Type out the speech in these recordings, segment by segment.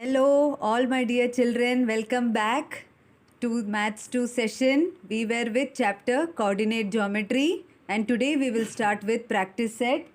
Hello, all my dear children. Welcome back to Maths 2 session. We were with chapter Coordinate Geometry, and today we will start with practice set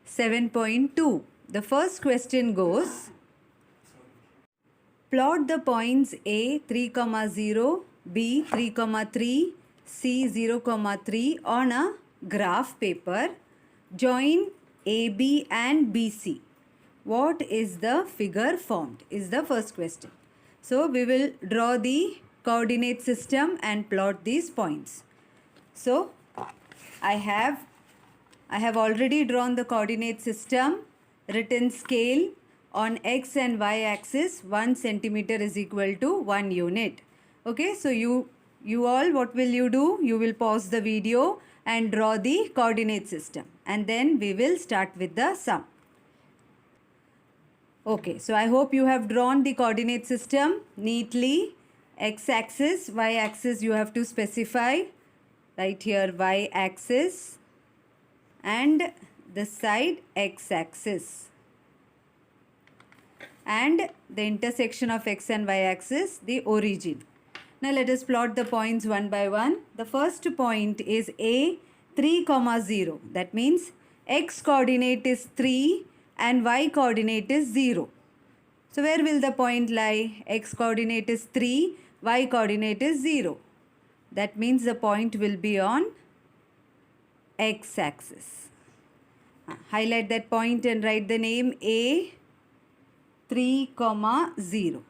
7.2. The first question goes, plot the points A 3, 0, B 3, 3, C 0, 3 on a graph paper. Join AB and BC. What is the figure formed is the first question. So we will draw the coordinate system and plot these points. So I have already drawn the coordinate system, written scale on x and y axis 1 centimeter is equal to 1 unit. Okay, so you all, what will you do? You will pause the video and draw the coordinate system, and then we will start with the sum. Okay, so I hope you have drawn the coordinate system neatly. X-axis, y-axis you have to specify. Right here y-axis and this side x-axis. And the intersection of x and y-axis, the origin. Now let us plot the points one by one. The first point is A 3, 0. That means x coordinate is 3 and y coordinate is 0. So where will the point lie? X coordinate is 3, y coordinate is 0. That means the point will be on x axis. Highlight that point and write the name A 3, 0.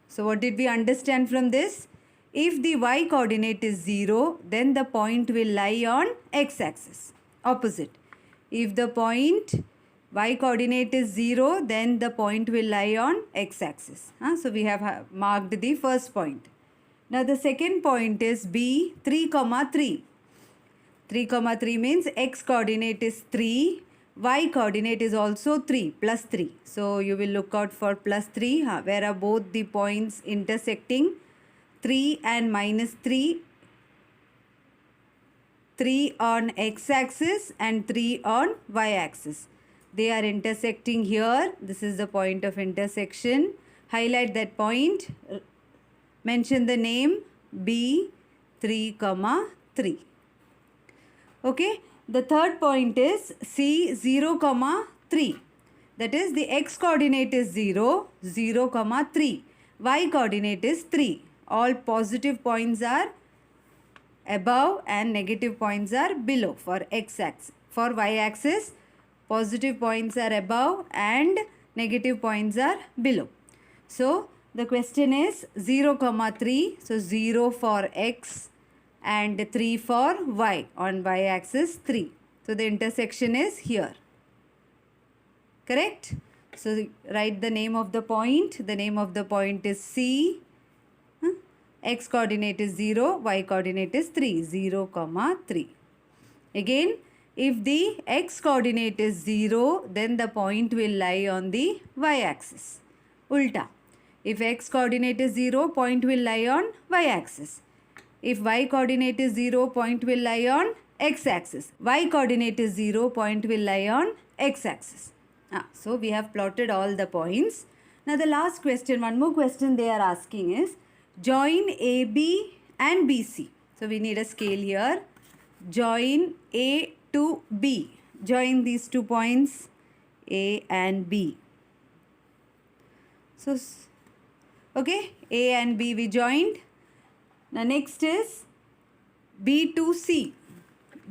So what did we understand from this? If the y coordinate is 0, then the point will lie on x axis, opposite. If the point y coordinate is 0, then the point will lie on x axis. So we have marked the first point. Now the second point is B 3, 3. 3, 3 means x coordinate is 3, y coordinate is also 3, plus 3. So you will look out for plus 3. Where are both the points intersecting? 3 and minus 3. 3 on x axis and 3 on y axis. They are intersecting here. This is the point of intersection. Highlight that point. Mention the name B 3, 3. Okay. The third point is C 0, 3. That is the x coordinate is 0, 0, 3. Y coordinate is 3. All positive points are above and negative points are below for x axis. For y axis, positive points are above and negative points are below. So the question is 0, 3. So 0 for x and 3 for y. On y axis 3. So the intersection is here. Correct? So write the name of the point. The name of the point is C. X coordinate is 0, y coordinate is 3. 0, 3. Again, if the x coordinate is 0, then the point will lie on the y axis. Ulta. If x coordinate is 0, point will lie on y axis. If y coordinate is 0, point will lie on x axis. Y coordinate is 0, point will lie on x axis. So we have plotted all the points. Now the last question, one more question they are asking is, join AB and BC. So we need a scale here. Join A to B. Join these 2 points A and B. So, okay, A and B we joined. Now next is B to C.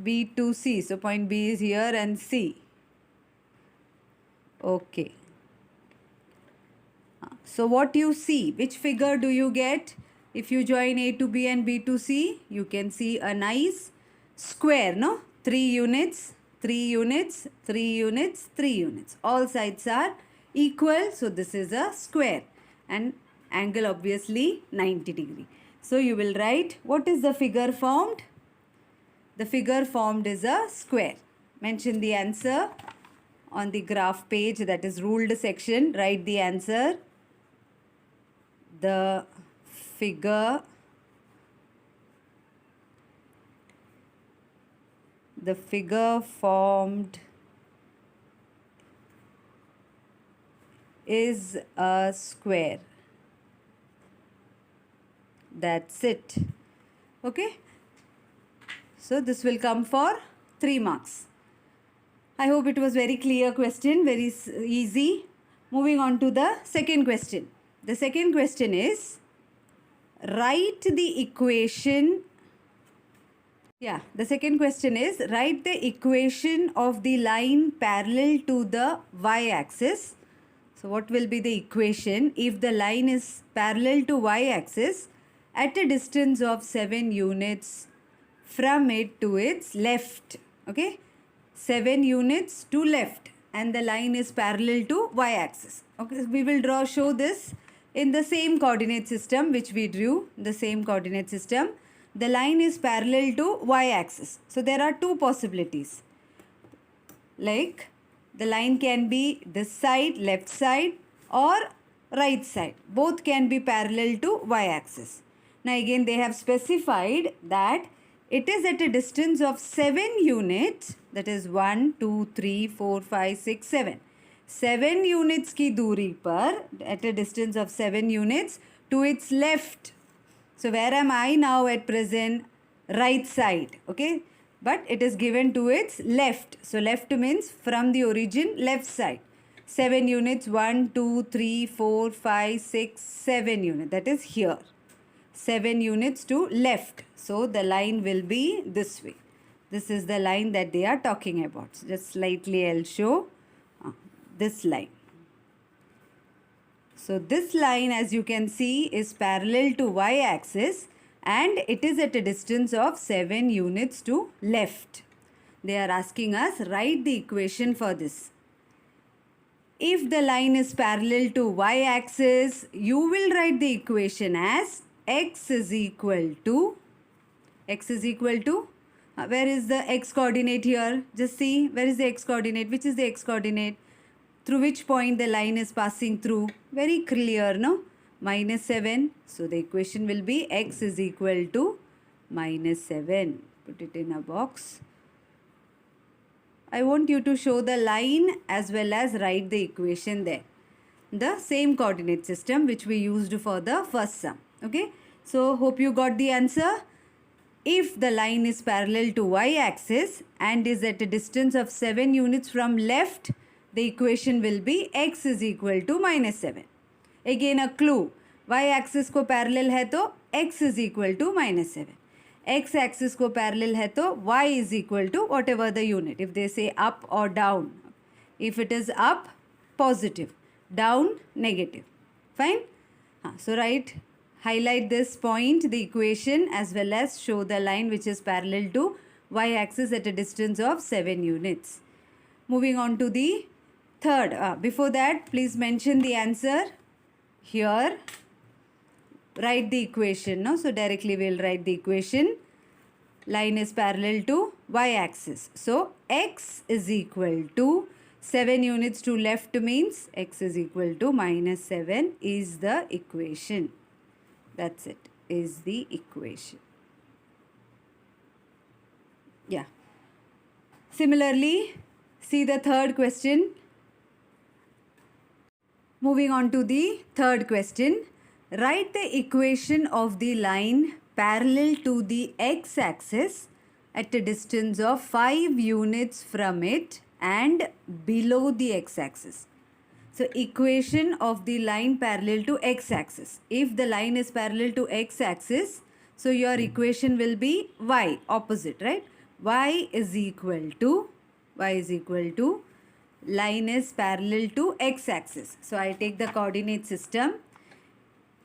B to C. So point B is here and C. Okay. So what you see, which figure do you get? If you join A to B and B to C, you can see a nice square, no? 3 units, 3 units, 3 units, 3 units. All sides are equal. So this is a square and angle obviously 90 degree. So you will write, what is the figure formed? The figure formed is a square. Mention the answer on the graph page, that is ruled section. Write the answer. The figure formed is a square. That's it. Okay. So this will come for 3 marks. I hope it was very clear question, very easy. Moving on to the second question. The second question is, write the equation. The second question is, write the equation of the line parallel to the y-axis. So what will be the equation if the line is parallel to y-axis at a distance of 7 units from it to its left? Okay, 7 units to left and the line is parallel to y-axis. Okay, we will show this in the same coordinate system which we drew, the same coordinate system. The line is parallel to y-axis. So there are two possibilities. Like the line can be this side, left side, or right side. Both can be parallel to y-axis. Now again they have specified that it is at a distance of 7 units, that is 1, 2, 3, 4, 5, 6, 7. 7 units की दूरी पर, at a distance of 7 units to its left. So where am I now at present? Right side. Okay. But it is given to its left. So left means from the origin left side. 7 units, 1, 2, 3, 4, 5, 6, 7 units. That is here. 7 units to left. So the line will be this way. This is the line that they are talking about. So just slightly I'll show this line. So this line, as you can see, is parallel to y-axis and it is at a distance of 7 units to left. They are asking us, write the equation for this. If the line is parallel to y-axis, you will write the equation as x is equal to, where is the x coordinate here? Just see, where is the x coordinate? Which is the x coordinate? Through which point the line is passing through? Very clear, no? -7. So the equation will be x is equal to -7. Put it in a box. I want you to show the line as well as write the equation there. The same coordinate system which we used for the first sum. Okay. So hope you got the answer. If the line is parallel to y-axis and is at a distance of 7 units from left, the equation will be x is equal to -7. Again a clue. Y-axis को parallel है तो x is equal to -7. X-axis को parallel है तो y is equal to whatever the unit. If they say up or down. If it is up, positive. Down, negative. Fine? So highlight this point, the equation, as well as show the line which is parallel to y-axis at a distance of 7 units. Moving on to the third. Before that, please mention the answer here. Write the equation. No? So directly we will write the equation. Line is parallel to y-axis. So x is equal to 7 units to left means x is equal to -7 is the equation. That's it. Is the equation. Yeah. Similarly, see the third question. Moving on to the third question. Write the equation of the line parallel to the x-axis at a distance of 5 units from it and below the x-axis. So equation of the line parallel to x-axis. If the line is parallel to x-axis, so your equation will be y, opposite, right? Y is equal to line is parallel to x-axis. So I take the coordinate system.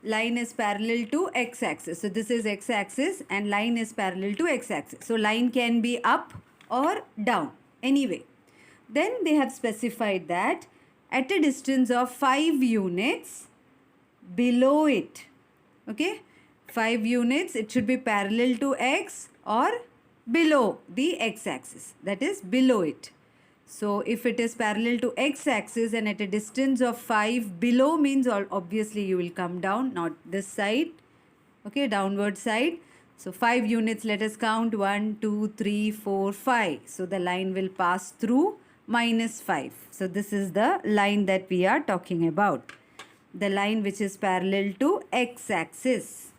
Line is parallel to x-axis. So this is x-axis and line is parallel to x-axis. So line can be up or down anyway. Then they have specified that at a distance of 5 units below it. Okay. 5 units, it should be parallel to x or below the x-axis. That is below it. So if it is parallel to x-axis and at a distance of 5 below means obviously you will come down, not this side. Okay, downward side. So 5 units, let us count 1, 2, 3, 4, 5. So the line will pass through -5. So this is the line that we are talking about. The line which is parallel to x-axis.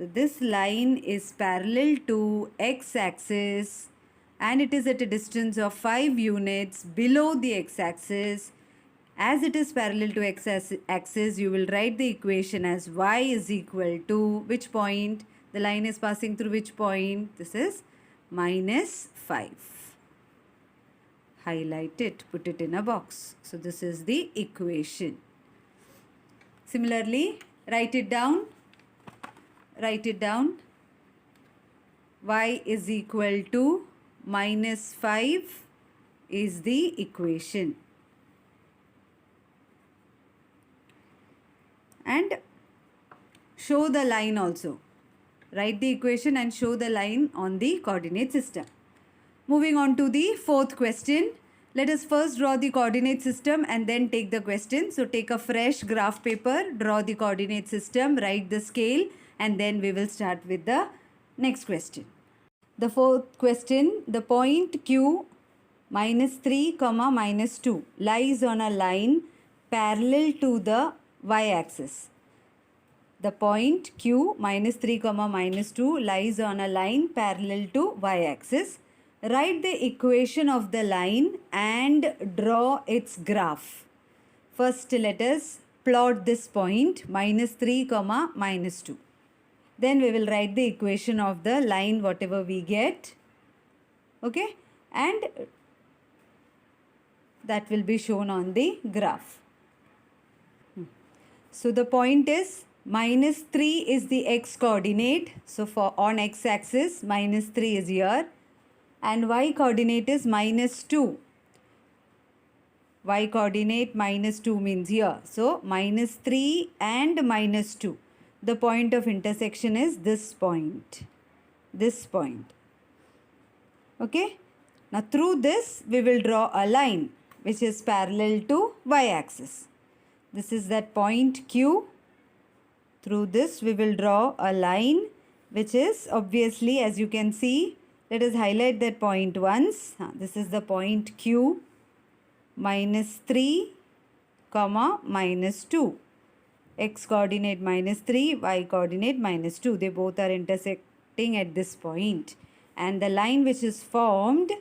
So this line is parallel to x-axis and it is at a distance of 5 units below the x-axis. As it is parallel to x-axis, you will write the equation as y is equal to which point? The line is passing through which point? This is minus 5. Highlight it, put it in a box. So this is the equation. Similarly, write it down. Write it down. Y is equal to minus 5 is the equation. And show the line also. Write the equation and show the line on the coordinate system. Moving on to the fourth question. Let us first draw the coordinate system and then take the question. So take a fresh graph paper, draw the coordinate system, write the scale, and then we will start with the next question. The fourth question, the point Q minus 3 comma minus 2 lies on a line parallel to the y-axis. The point Q minus 3 comma minus 2 lies on a line parallel to y-axis. Write the equation of the line and draw its graph. First let us plot this point minus 3 comma minus 2. Then we will write the equation of the line whatever we get. Okay, and that will be shown on the graph. So the point is minus 3 is the x coordinate. So for on x axis minus 3 is here and y coordinate is minus 2. Y coordinate minus 2 means here. So minus 3 and minus 2. The point of intersection is this point. This point. Okay. Now through this we will draw a line which is parallel to y axis. This is that point Q. Through this we will draw a line which is obviously, as you can see, let us highlight that point once. This is the point Q minus 3 comma minus 2. X coordinate minus 3, y coordinate minus 2. They both are intersecting at this point. And the line which is formed,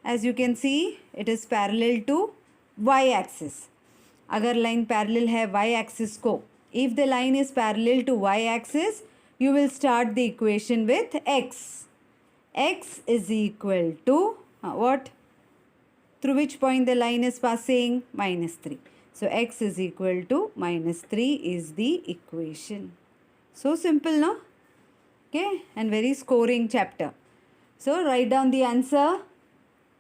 as you can see, it is parallel to y axis. अगर line parallel है y axis को, if the line is parallel to y axis, you will start the equation with x. X is equal to what? Through which point the line is passing? Minus 3. So x is equal to minus 3 is the equation. So simple, no? Okay, and very scoring chapter. So write down the answer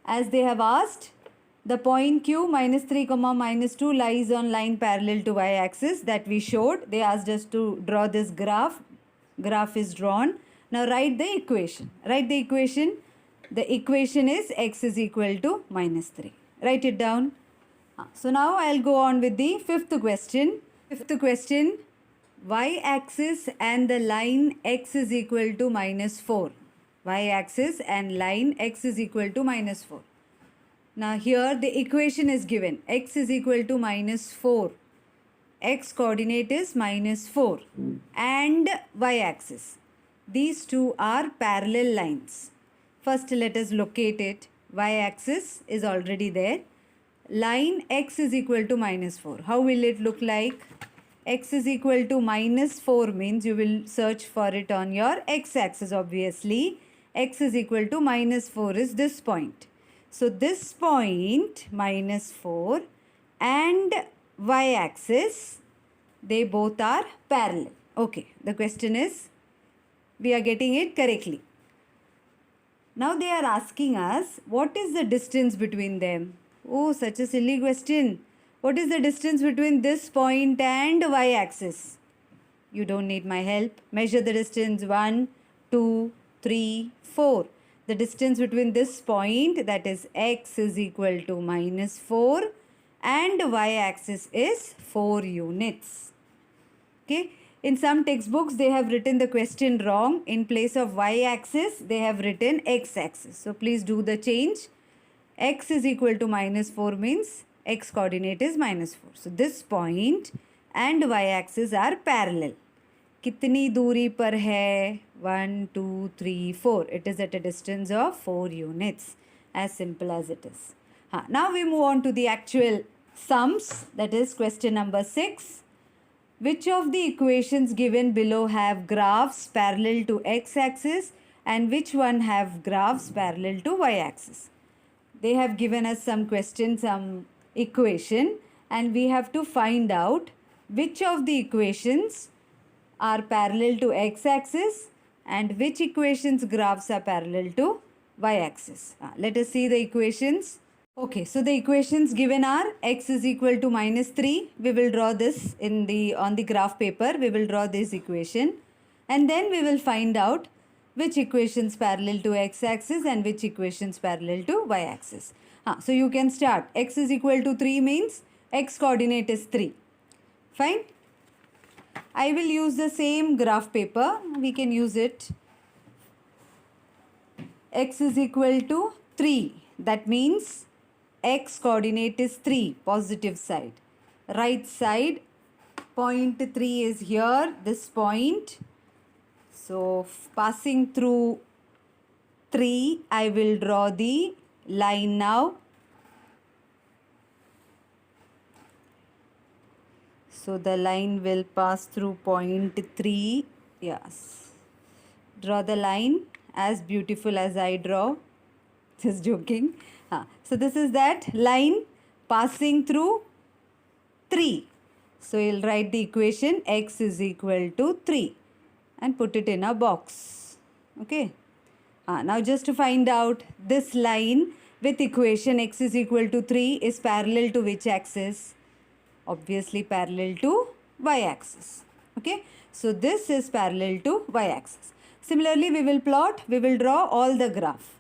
as they have asked. The point Q minus 3 comma minus 2 lies on line parallel to y-axis that we showed. They asked us to draw this graph. Graph is drawn. Now write the equation. Write the equation. The equation is x is equal to minus 3. Write it down. So now I'll go on with the fifth question. Fifth question. Y-axis and the line x is equal to minus 4. Y-axis and line x is equal to minus 4. Now here the equation is given. X is equal to minus 4. X coordinate is minus 4. And y-axis. These two are parallel lines. First let us locate it. Y-axis is already there. Line x is equal to minus 4. How will it look like? X is equal to minus 4 means you will search for it on your x-axis obviously. X is equal to minus 4 is this point. So this point minus 4 and y-axis, they both are parallel. Okay, the question is, we are getting it correctly. Now they are asking us, what is the distance between them? Oh, such a silly question. What is the distance between this point and y-axis? You don't need my help. Measure the distance 1, 2, 3, 4. The distance between this point, that is x is equal to minus 4 and y-axis is 4 units. Okay. In some textbooks, they have written the question wrong. In place of y-axis, they have written x-axis. So please do the change. X is equal to minus 4 means x coordinate is minus 4. So this point and y-axis are parallel. कितनी दूरी पर है? 1, 2, 3, 4. It is at a distance of 4 units. As simple as it is. Now we move on to the actual sums. That is question number 6. Which of the equations given below have graphs parallel to x-axis and which one have graphs parallel to y-axis? They have given us some question, some equation, and we have to find out which of the equations are parallel to x-axis and which equations graphs are parallel to y-axis. Let us see the equations. Okay, so the equations given are x is equal to -3. We will draw this on the graph paper. We will draw this equation and then we will find out which equations parallel to x-axis and which equations parallel to y-axis. So you can start. X is equal to 3 means x coordinate is 3. Fine. I will use the same graph paper. We can use it. X is equal to 3. That means x coordinate is 3, positive side. Right side, point 3 is here, this point. So passing through 3, I will draw the line now. So the line will pass through point 3. Yes. Draw the line as beautiful as I draw. Just joking. So this is that line passing through 3. So you'll write the equation x is equal to 3 and put it in a box. Okay. Now just to find out, this line with equation x is equal to 3 is parallel to which axis? Obviously parallel to y-axis. Okay. So this is parallel to y-axis. Similarly, we will draw all the graph.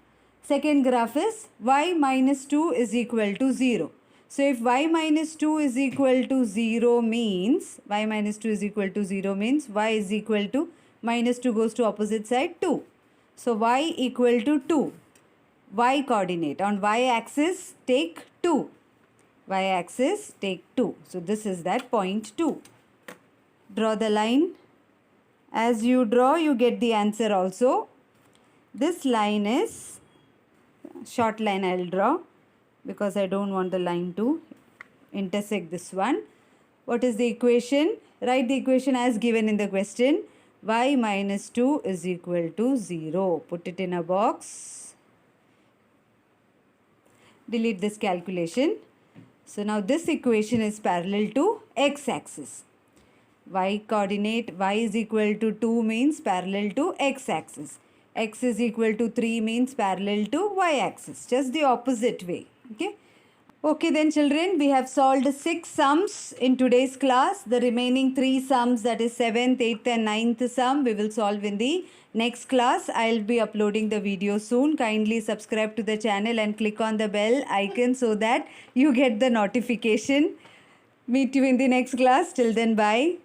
Second graph is y minus 2 is equal to 0. So if y minus 2 is equal to 0 means, y minus 2 is equal to 0 means y is equal to, minus 2 goes to opposite side, 2. So y equal to 2. Y coordinate. On y axis take 2. Y axis take 2. So this is that point 2. Draw the line. As you draw, you get the answer also. This line is short line. I'll draw because I don't want the line to intersect this one. What is the equation? Write the equation as given in the question. Y minus 2 is equal to 0. Put it in a box. Delete this calculation. So now this equation is parallel to x-axis. Y coordinate, y is equal to 2 means parallel to x-axis. X is equal to 3 means parallel to y-axis. Just the opposite way. Okay. Okay then children, we have solved 6 sums in today's class. The remaining 3 sums, that is 7th, 8th and 9th sum, we will solve in the next class. I'll be uploading the video soon. Kindly subscribe to the channel and click on the bell icon so that you get the notification. Meet you in the next class. Till then, bye.